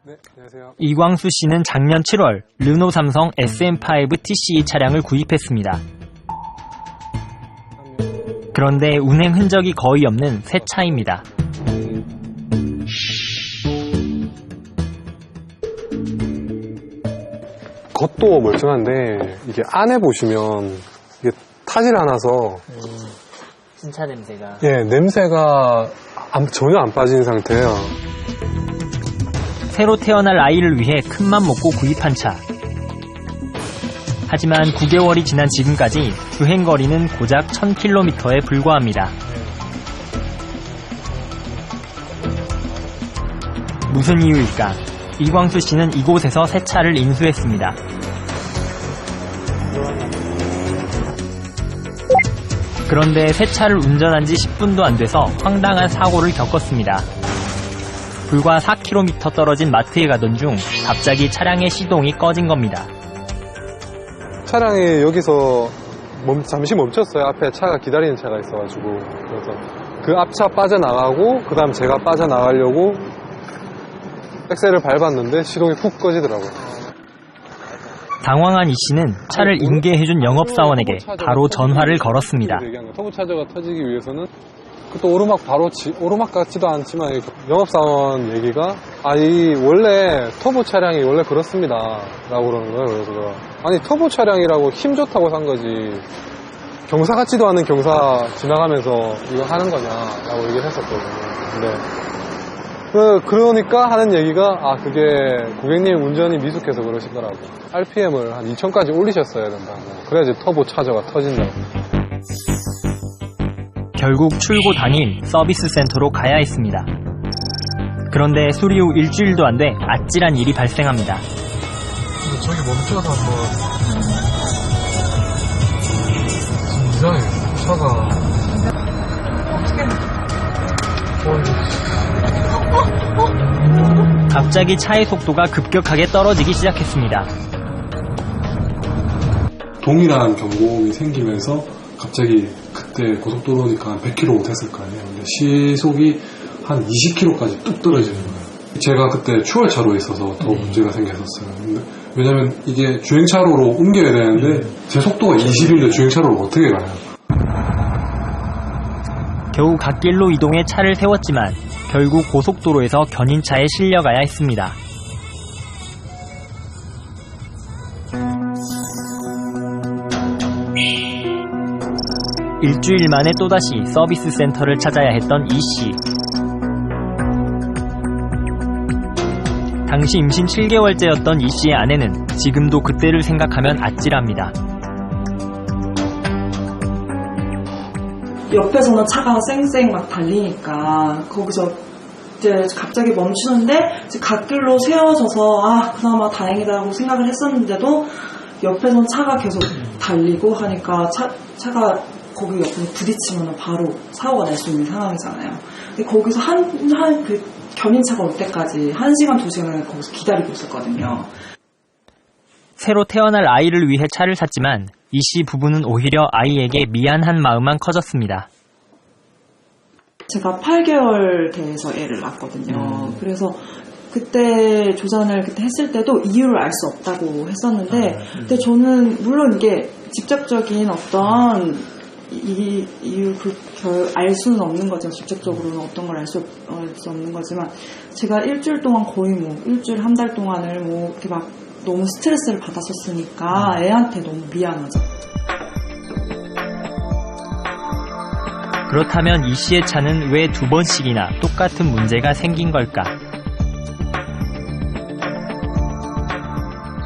네, 안녕하세요. 이광수 씨는 작년 7월 르노 삼성 SM5 TCE 차량을 구입했습니다. 그런데 운행 흔적이 거의 없는 새 차입니다. 겉도 멀쩡한데 이게 안에 보시면 이게 타질 않아서 신차 냄새가. 냄새가 전혀 안 빠진 상태예요. 새로 태어날 아이를 위해 큰맘 먹고 구입한 차. 하지만 9개월이 지난 지금까지 주행거리는 고작 1000km에 불과합니다. 무슨 이유일까? 이광수 씨는 이곳에서 새 차를 인수했습니다. 그런데 새 차를 운전한 지 10분도 안 돼서 황당한 사고를 겪었습니다. 불과 4km 떨어진 마트에 가던 중 갑자기 차량의 시동이 꺼진 겁니다. 차량이 여기서 잠시 멈췄어요. 앞에 차가 기다리는 차가 있어가지고. 그래서 그 앞차 빠져나가고 그 다음 제가 빠져나가려고 엑셀을 밟았는데 시동이 훅 꺼지더라고요. 당황한 이 씨는 차를 인계해준 영업사원에게 바로 전화를 걸었습니다. 터보차저가 터지기 위해서는 또 오르막 같지도 않지만 영업사원 얘기가 이 원래 터보 차량이 원래 그렇습니다 라고 그러는 거예요. 그래서 아니 터보 차량이라고 힘 좋다고 산 거지 경사 같지도 않은 경사 지나가면서 이거 하는 거냐 라고 얘기를 했었거든요. 근데 그러니까 하는 얘기가 그게 고객님 운전이 미숙해서 그러신 거라고. RPM을 한 2000까지 올리셨어야 된다고. 그래야지 터보 차저가 터진다고. 결국 출고 당일 서비스 센터로 가야 했습니다. 그런데 수리 후 일주일도 안 돼 아찔한 일이 발생합니다. 저기 멈춰서 한번 지금 이상해. 차가 갑자기 차의 속도가 급격하게 떨어지기 시작했습니다. 동일한 경고음이 생기면서 갑자기 그때 고속도로니까 한 100km 됐을 거 아니에요. 근데 시속이 한 20km까지 뚝 떨어지는 거예요. 제가 그때 추월차로에 있어서 더 문제가 생겼었어요. 근데 왜냐면 이게 주행차로로 옮겨야 되는데 제 속도가 20인데 주행차로를 어떻게 가요? 겨우 갓길로 이동해 차를 세웠지만 결국 고속도로에서 견인차에 실려가야 했습니다. 일주일 만에 또다시 서비스 센터를 찾아야 했던 이 씨. 당시 임신 7개월째였던 이 씨의 아내는 지금도 그때를 생각하면 아찔합니다. 옆에서는 차가 쌩쌩 막 달리니까 거기서 이제 갑자기 멈추는데 이제 갓길로 세워져서 그나마 다행이다라고 생각을 했었는데도 옆에선 차가 계속 달리고 하니까 차가 거기 옆에 부딪히면 바로 사고가 날 수 있는 상황이잖아요. 근데 거기서 그 견인차가 올 때까지 1시간, 2시간을 거기서 기다리고 있었거든요. 새로 태어날 아이를 위해 차를 샀지만 이 씨 부부는 오히려 아이에게 미안한 마음만 커졌습니다. 제가 8개월 돼서 애를 낳았거든요. 그래서 그때 조산을 그때 했을 때도 이유를 알 수 없다고 했었는데 근데 저는 물론 이게 직접적인 어떤 이유 알 수는 없는 거죠. 직접적으로는 어떤 걸 알 수 없는 거지만 제가 일주일 동안 거의 일주일 한 달 동안을 이렇게 막 너무 스트레스를 받았었으니까 애한테 너무 미안하죠. 그렇다면 이 씨의 차는 왜 2번씩이나 똑같은 문제가 생긴 걸까?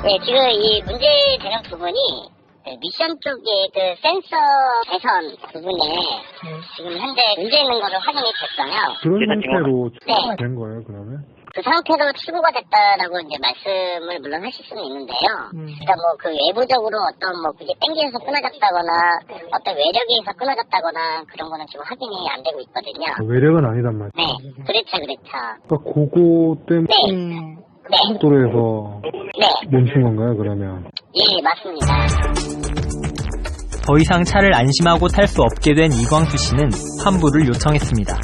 네, 지금 이 문제되는 부분이 미션 쪽에 그 센서 개선 부분에 지금 현재 문제 있는 거를 확인이 됐어요. 그런 상태로 네. 된 거예요, 그러면? 그 상태로 출고가 됐다라고 이제 말씀을 물론 하실 수는 있는데요. 그러니까 그 외부적으로 어떤 그게 땡기면서 끊어졌다거나 어떤 외력에 의해서 끊어졌다거나 그런 거는 지금 확인이 안 되고 있거든요. 외력은 아니단 말이에요. 네, 그렇죠. 그러니까 그거 때문에 고속도로에서 멈춘 건가요, 그러면? 예, 맞습니다. 더 이상 차를 안심하고 탈 수 없게 된 이광수 씨는 환불을 요청했습니다.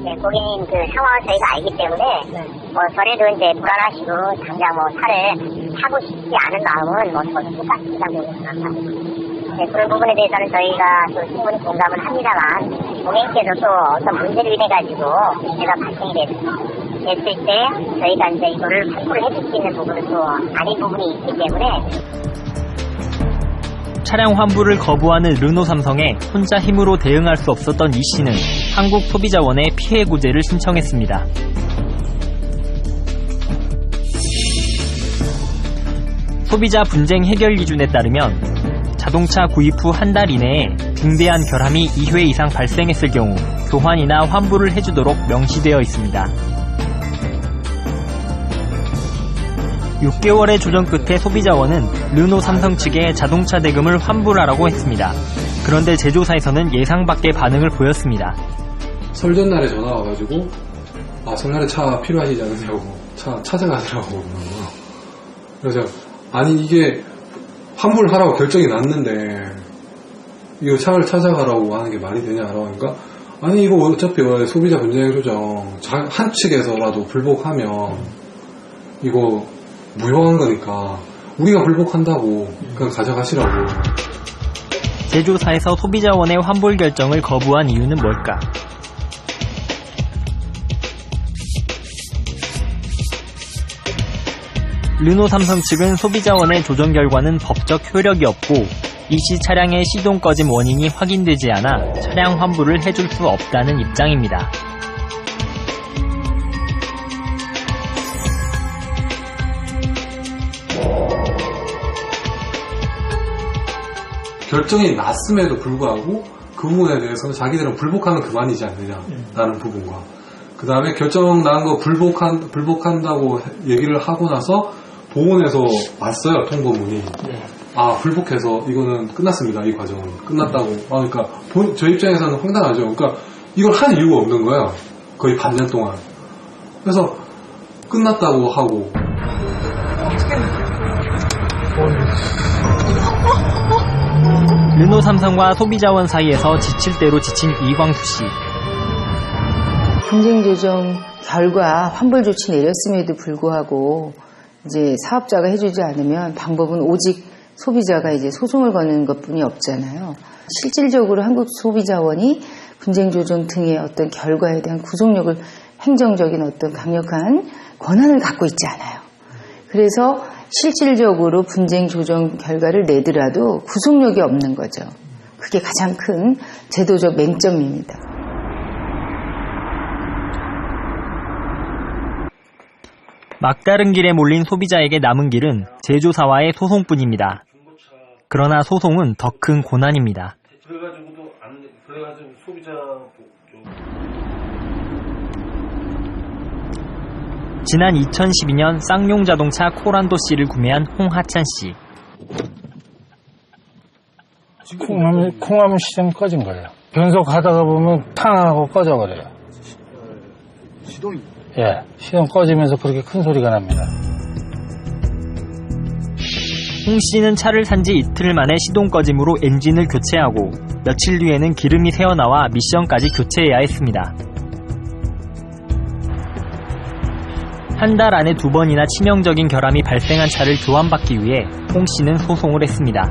네, 고객님 그 상황을 저희가 알기 때문에 뭐 전에도 이제 불안하시고 당장 뭐 차를 타고 싶지 않은 마음은 뭐 저도 똑같다고 생각합니다. 네, 그런 부분에 대해서는 저희가 또 충분히 공감을 합니다만 고객님께서 또 어떤 문제로 인해 가지고 문제가 발생이 됐을 때 저희가 이제 이거를 환불을 해줄 수 있는 부분은 또 아닌 부분이 있기 때문에 차량 환불을 거부하는 르노 삼성에 혼자 힘으로 대응할 수 없었던 이 씨는 한국소비자원에 피해 구제를 신청했습니다. 소비자 분쟁 해결 기준에 따르면 자동차 구입 후 한 달 이내에 중대한 결함이 2회 이상 발생했을 경우 교환이나 환불을 해주도록 명시되어 있습니다. 6개월의 조정 끝에 소비자원은 르노 삼성 측에 자동차 대금을 환불하라고 했습니다. 그런데 제조사에서는 예상 밖의 반응을 보였습니다. 설 전날에 전화 와가지고 설날에 차 필요하시지 않으세요? 차 찾아가더라고. 그래서 아니 이게 환불하라고 결정이 났는데 이거 차를 찾아가라고 하는 게 말이 되냐라고 하니까 아니 이거 어차피 소비자 분쟁 조정 한 측에서라도 불복하면 이거 무효한 거니까 우리가 불복한다고 그냥 가져가시라고. 제조사에서 소비자원의 환불 결정을 거부한 이유는 뭘까? 르노 삼성 측은 소비자원의 조정 결과는 법적 효력이 없고 이씨 차량의 시동 꺼짐 원인이 확인되지 않아 차량 환불을 해줄 수 없다는 입장입니다. 결정이 났음에도 불구하고 그 부분에 대해서는 자기들은 불복하면 그만이지 않느냐라는 부분과 그 다음에 결정 난 거 불복한다고 얘기를 하고 나서 보건에서 왔어요, 통보문이. 불복해서 이거는 끝났습니다. 이 과정은 끝났다고. 그러니까 저 입장에서는 황당하죠. 그러니까 이걸 할 이유가 없는 거야. 거의 반년 동안. 그래서 끝났다고 하고. 르노 삼성과 소비자원 사이에서 지칠 대로 지친 이광수 씨. 분쟁 조정 결과 환불 조치 내렸음에도 불구하고 이제 사업자가 해주지 않으면 방법은 오직 소비자가 이제 소송을 거는 것뿐이 없잖아요. 실질적으로 한국소비자원이 분쟁 조정 등의 어떤 결과에 대한 구속력을 행정적인 어떤 강력한 권한을 갖고 있지 않아요. 그래서 실질적으로 분쟁 조정 결과를 내더라도 구속력이 없는 거죠. 그게 가장 큰 제도적 맹점입니다. 막다른 길에 몰린 소비자에게 남은 길은 제조사와의 소송뿐입니다. 그러나 소송은 더 큰 고난입니다. 지난 2012년 쌍용 자동차 코란도 C를 구매한 홍하찬 씨. 콩하면 시동이 꺼진 거예요. 변속 하다가 보면 탕하고 꺼져버려요. 시동이? 예, 시동 꺼지면서 그렇게 큰 소리가 납니다. 홍 씨는 차를 산 지 이틀 만에 시동 꺼짐으로 엔진을 교체하고 며칠 뒤에는 기름이 새어나와 미션까지 교체해야 했습니다. 한 달 안에 2번이나 치명적인 결함이 발생한 차를 교환받기 위해 홍 씨는 소송을 했습니다.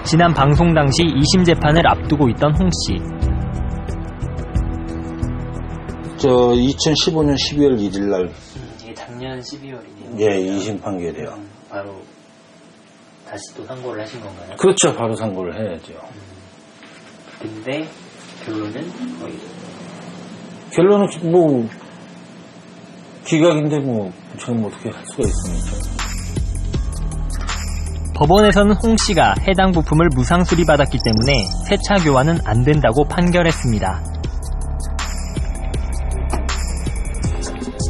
지난 방송 당시 2심 재판을 앞두고 있던 홍 씨. 2015년 12월 1일 날. 이게 작년 12월이네요. 예, 2심 판결이요. 바로 다시 또 상고를 하신 건가요? 그렇죠. 바로 상고를 해야죠. 근데 결론은 거의. 결론은 뭐 기각인데 뭐 저는 어떻게 할 수가 있습니까? 법원에서는 홍 씨가 해당 부품을 무상 수리받았기 때문에 새 차 교환은 안 된다고 판결했습니다.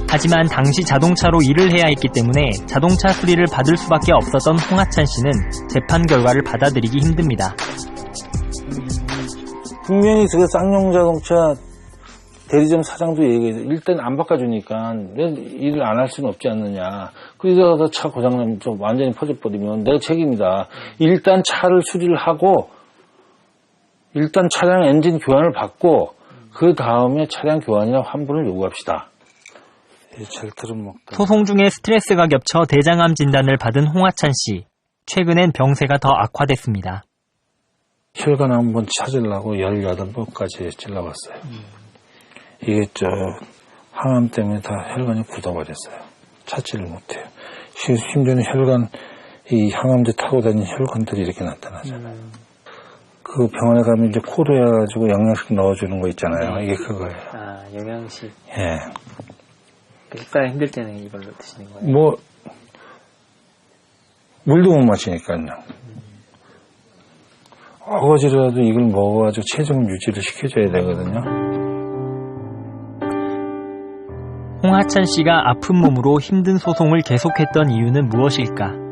하지만 당시 자동차로 일을 해야 했기 때문에 자동차 수리를 받을 수밖에 없었던 홍하찬 씨는 재판 결과를 받아들이기 힘듭니다. 분명히 그 쌍용 자동차 대리점 사장도 얘기해서 일단 안 바꿔주니까 왜 일을 안 할 수는 없지 않느냐. 그러다가 차 고장나면 좀 완전히 퍼져버리면 내가 책임이다. 일단 차를 수리를 하고 일단 차량 엔진 교환을 받고 그 다음에 차량 교환이나 환불을 요구합시다. 소송 중에 스트레스가 겹쳐 대장암 진단을 받은 홍하찬 씨. 최근엔 병세가 더 악화됐습니다. 혈관 한번 찾으려고 18번까지 찔러봤어요. 이게 항암 때문에 다 혈관이 굳어버렸어요. 찾지를 못해요. 심지어는 혈관, 이 항암제 타고 다니는 혈관들이 이렇게 나타나잖아요. 그 병원에 가면 이제 코로 해가지고 영양식 넣어주는 거 있잖아요. 이게 그거예요. 아, 영양식. 예. 식사가 힘들 때는 이걸로 드시는 거예요? 물도 못 마시니까요. 어거지라도 이걸 먹어가지고 체중 유지를 시켜줘야 되거든요. 홍하찬 씨가 아픈 몸으로 힘든 소송을 계속했던 이유는 무엇일까?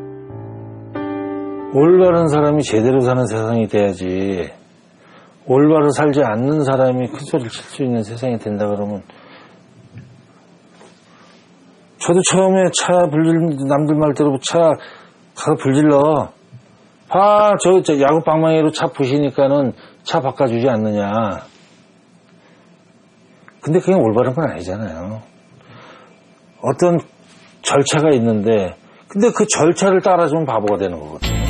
올바른 사람이 제대로 사는 세상이 돼야지. 올바로 살지 않는 사람이 큰 소리를 칠 수 있는 세상이 된다 그러면, 저도 처음에 남들 말대로 가서 불질러. 저 야구 방망이로 차 부시니까는 차 바꿔주지 않느냐. 근데 그게 올바른 건 아니잖아요. 어떤 절차가 있는데, 근데 그 절차를 따라주면 바보가 되는 거거든요.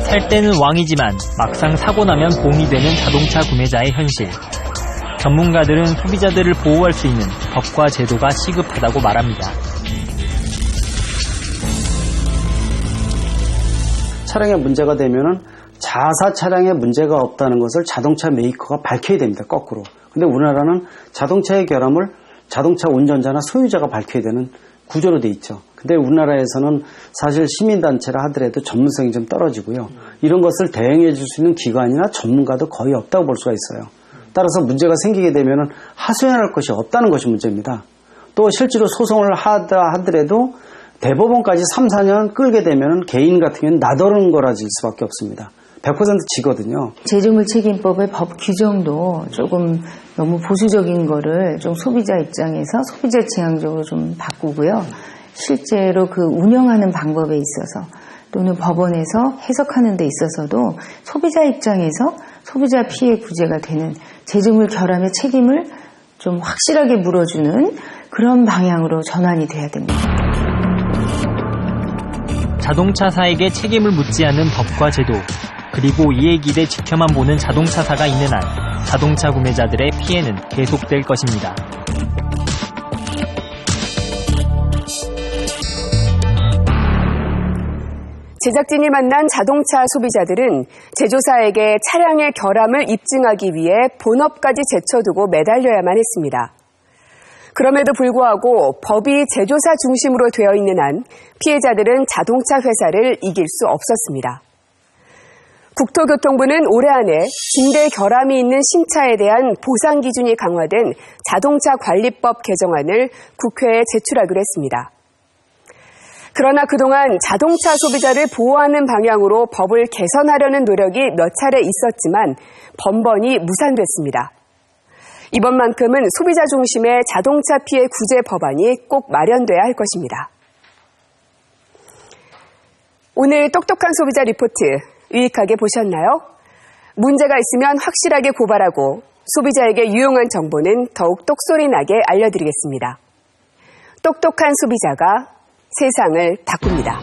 살 때는 왕이지만 막상 사고 나면 봉이 되는 자동차 구매자의 현실. 전문가들은 소비자들을 보호할 수 있는 법과 제도가 시급하다고 말합니다. 차량에 문제가 되면은 자사 차량에 문제가 없다는 것을 자동차 메이커가 밝혀야 됩니다. 거꾸로. 근데 우리나라는 자동차의 결함을 자동차 운전자나 소유자가 밝혀야 되는 구조로 돼 있죠. 근데 우리나라에서는 사실 시민단체라 하더라도 전문성이 좀 떨어지고요. 이런 것을 대응해 줄 수 있는 기관이나 전문가도 거의 없다고 볼 수가 있어요. 따라서 문제가 생기게 되면은 하소연할 것이 없다는 것이 문제입니다. 또 실제로 소송을 하더라도 대법원까지 3, 4년 끌게 되면은 개인 같은 경우는 나더는 거라질 수밖에 없습니다. 100% 지거든요. 제조물 책임법의 법 규정도 조금 너무 보수적인 거를 좀 소비자 입장에서 소비자 지향적으로 좀 바꾸고요. 실제로 그 운영하는 방법에 있어서 또는 법원에서 해석하는 데 있어서도 소비자 입장에서 소비자 피해 구제가 되는 제조물 결함의 책임을 좀 확실하게 물어주는 그런 방향으로 전환이 돼야 됩니다. 자동차사에게 책임을 묻지 않는 법과 제도, 그리고 이에 기대 지켜만 보는 자동차사가 있는 한 자동차 구매자들의 피해는 계속될 것입니다. 제작진이 만난 자동차 소비자들은 제조사에게 차량의 결함을 입증하기 위해 본업까지 제쳐두고 매달려야만 했습니다. 그럼에도 불구하고 법이 제조사 중심으로 되어 있는 한 피해자들은 자동차 회사를 이길 수 없었습니다. 국토교통부는 올해 안에 진대 결함이 있는 신차에 대한 보상 기준이 강화된 자동차 관리법 개정안을 국회에 제출하기로 했습니다. 그러나 그동안 자동차 소비자를 보호하는 방향으로 법을 개선하려는 노력이 몇 차례 있었지만 번번이 무산됐습니다. 이번만큼은 소비자 중심의 자동차 피해 구제 법안이 꼭 마련돼야 할 것입니다. 오늘 똑똑한 소비자 리포트 유익하게 보셨나요? 문제가 있으면 확실하게 고발하고 소비자에게 유용한 정보는 더욱 똑소리 나게 알려드리겠습니다. 똑똑한 소비자가 세상을 바꿉니다.